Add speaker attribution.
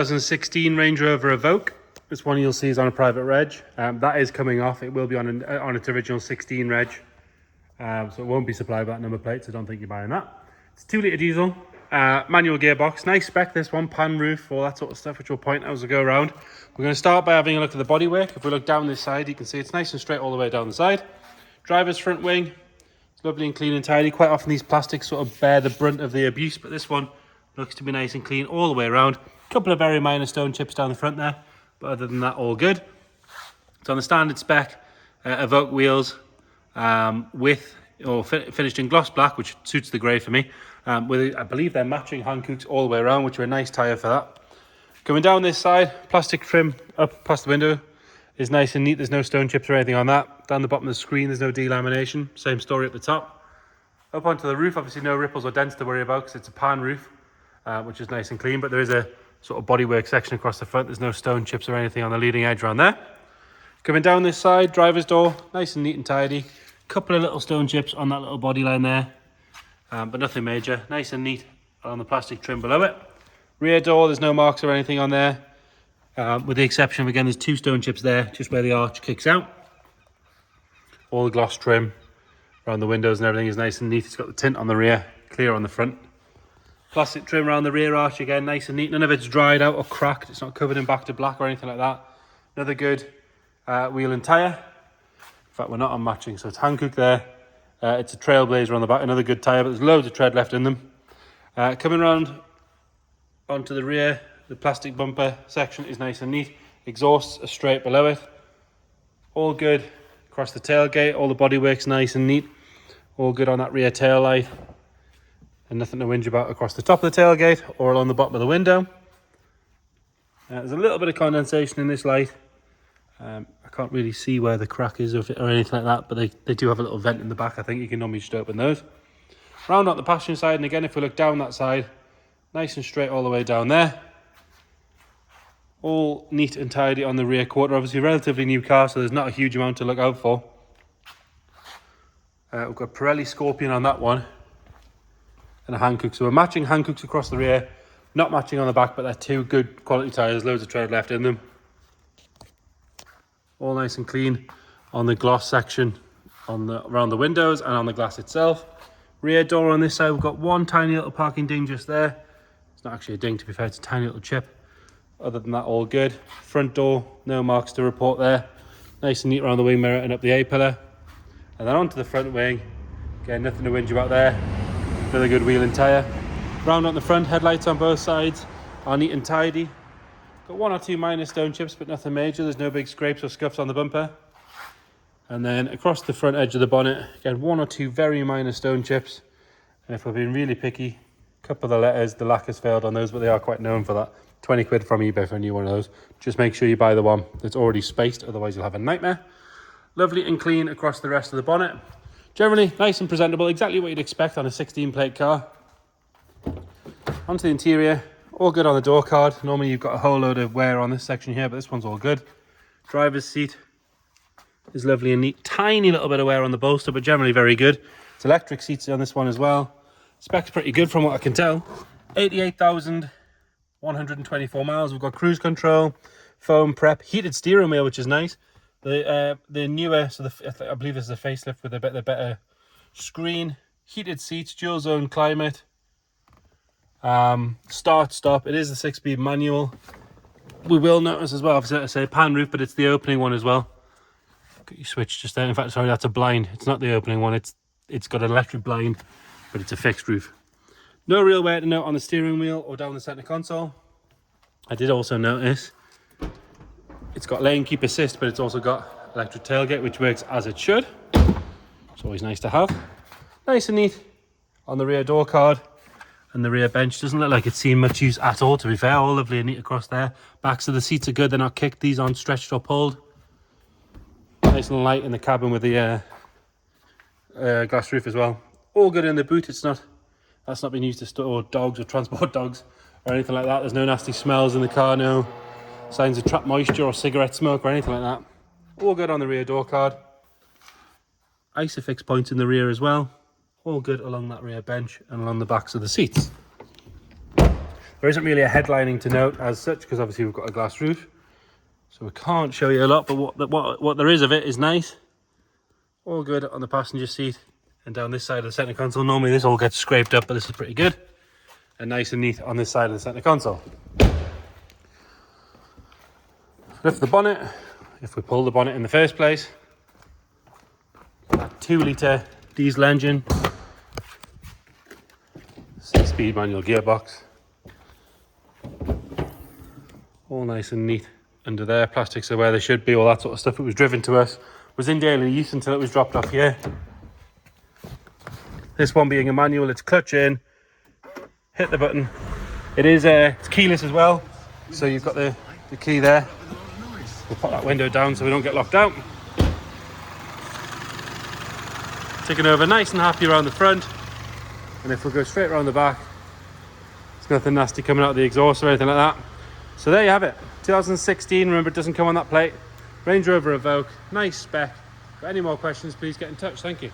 Speaker 1: 2016 Range Rover Evoque. This one you'll see is on a private reg. That is coming off. It will be on its original 16 reg. So it won't be supplied by that number plate, so don't think you're buying that. It's a 2-litre diesel, manual gearbox. Nice spec, this one, pan roof, all that sort of stuff, which we'll point out as we go around. We're going to start by having a look at the bodywork. If we look down this side, you can see it's nice and straight all the way down the side. Driver's front wing, it's lovely and clean and tidy. Quite often these plastics sort of bear the brunt of the abuse, but this one looks to be nice and clean all the way around. A couple of very minor stone chips down the front there, but other than that, all good. It's on the standard spec Evoque wheels finished in gloss black, which suits the grey for me. With, I believe they're matching Hankooks all the way around, which are a nice tyre for that. Coming down this side, plastic trim up past the window is nice and neat. There's no stone chips or anything on that. Down the bottom of the screen, there's no delamination. Same story at the top. Up onto the roof, obviously no ripples or dents to worry about because it's a pan roof, which is nice and clean, but there is a sort of bodywork section across the front. There's no stone chips or anything on the leading edge around there. Coming down this side, driver's door, nice and neat and tidy. Couple of little stone chips on that little body line there, but nothing major. Nice and neat on the plastic trim below it. Rear door, there's no marks or anything on there, with the exception of, again, there's 2 stone chips there, just where the arch kicks out. All the gloss trim around the windows and everything is nice and neat. It's got the tint on the rear, clear on the front. Plastic trim around the rear arch, again, nice and neat. None of it's dried out or cracked. It's not covered in back to black or anything like that. Another good wheel and tyre. In fact, we're not on matching, so it's Hankook there. It's a Trailblazer on the back, another good tyre, but there's loads of tread left in them. Coming around onto the rear, the plastic bumper section is nice and neat. Exhausts are straight below it. All good across the tailgate. All the bodywork's nice and neat. All good on that rear tail light. And nothing to whinge about across the top of the tailgate or along the bottom of the window. There's a little bit of condensation in this light. I can't really see where the crack is or anything like that, but they do have a little vent in the back. I think you can normally just open those. Round out the passenger side, and again, if we look down that side, nice and straight all the way down there. All neat and tidy on the rear quarter. Obviously, relatively new car, so there's not a huge amount to look out for. We've got Pirelli Scorpion on that one, and a Hankook. So we're matching Hankooks across the rear, not matching on the back, but they're 2 good quality tyres, loads of tread left in them. All nice and clean on the gloss section, around the windows and on the glass itself. Rear door on this side, we've got one tiny little parking ding just there. It's not actually a ding, to be fair, it's a tiny little chip. Other than that, all good. Front door, no marks to report there. Nice and neat around the wing mirror and up the A-pillar. And then onto the front wing. Again, nothing to whinge about there. Another good wheel and tyre. Round on the front, headlights on both sides are neat and tidy. Got 1 or 2 minor stone chips, but nothing major. There's no big scrapes or scuffs on the bumper. And then across the front edge of the bonnet, again, 1 or 2 very minor stone chips. And if we're being really picky, a couple of the letters, the lack has failed on those, but they are quite known for that. 20 quid from eBay for a new one of those. Just make sure you buy the one that's already spaced, otherwise you'll have a nightmare. Lovely and clean across the rest of the bonnet. Generally nice and presentable, exactly what you'd expect on a 16 plate car. Onto the interior. All good on the door card. Normally you've got a whole load of wear on this section here, but this one's all good. Driver's seat is lovely and neat. Tiny little bit of wear on the bolster, but generally very good. It's electric seats on this one as well. Spec's pretty good from what I can tell. 88,124 miles. We've got cruise control, foam prep, heated steering wheel, which is nice. The newer, I believe this is a facelift with a bit better screen. Heated seats, dual zone climate. Start stop, it is a 6-speed manual. We will notice as well, obviously, I say pan roof, but it's the opening one as well. Got your switch just there. In fact, sorry, that's a blind. It's not the opening one. It's got an electric blind, but it's a fixed roof. No real wear to note on the steering wheel or down the center console. I did also notice it's got lane keep assist, but it's also got electric tailgate, which works as it should. It's always nice to have. Nice and neat on the rear door card. And the rear bench doesn't look like it's seen much use at all, to be fair. All lovely and neat across there. Backs of the seats are good. They're not kicked. These aren't stretched or pulled. Nice and light in the cabin with the glass roof as well. All good in the boot. That's not been used to store dogs or transport dogs or anything like that. There's no nasty smells in the car. No signs of trapped moisture or cigarette smoke or anything like that. All good on the rear door card. Isofix points in the rear as well. All good along that rear bench and along the backs of the seats. There isn't really a headlining to note as such, because obviously we've got a glass roof, so we can't show you a lot, but what there is of it is nice. All good on the passenger seat, and down this side of the centre console, normally this all gets scraped up, but this is pretty good. And nice and neat on this side of the centre console. Lift the bonnet, if we pull the bonnet in the first place. That 2-litre diesel engine, 6-speed manual gearbox. All nice and neat under there. Plastics are where they should be, all that sort of stuff. It was driven to us, was in daily use until it was dropped off here. This one being a manual, it's clutch in, hit the button. It is it's keyless as well, so you've got the key there. We'll put that window down so we don't get locked out. Taking over nice and happy around the front, and if we go straight around the back, there's nothing nasty coming out of the exhaust or anything like that. So there you have it, 2016, remember it doesn't come on that plate. Range Rover Evoque, nice spec. For any more questions, please get in touch, thank you.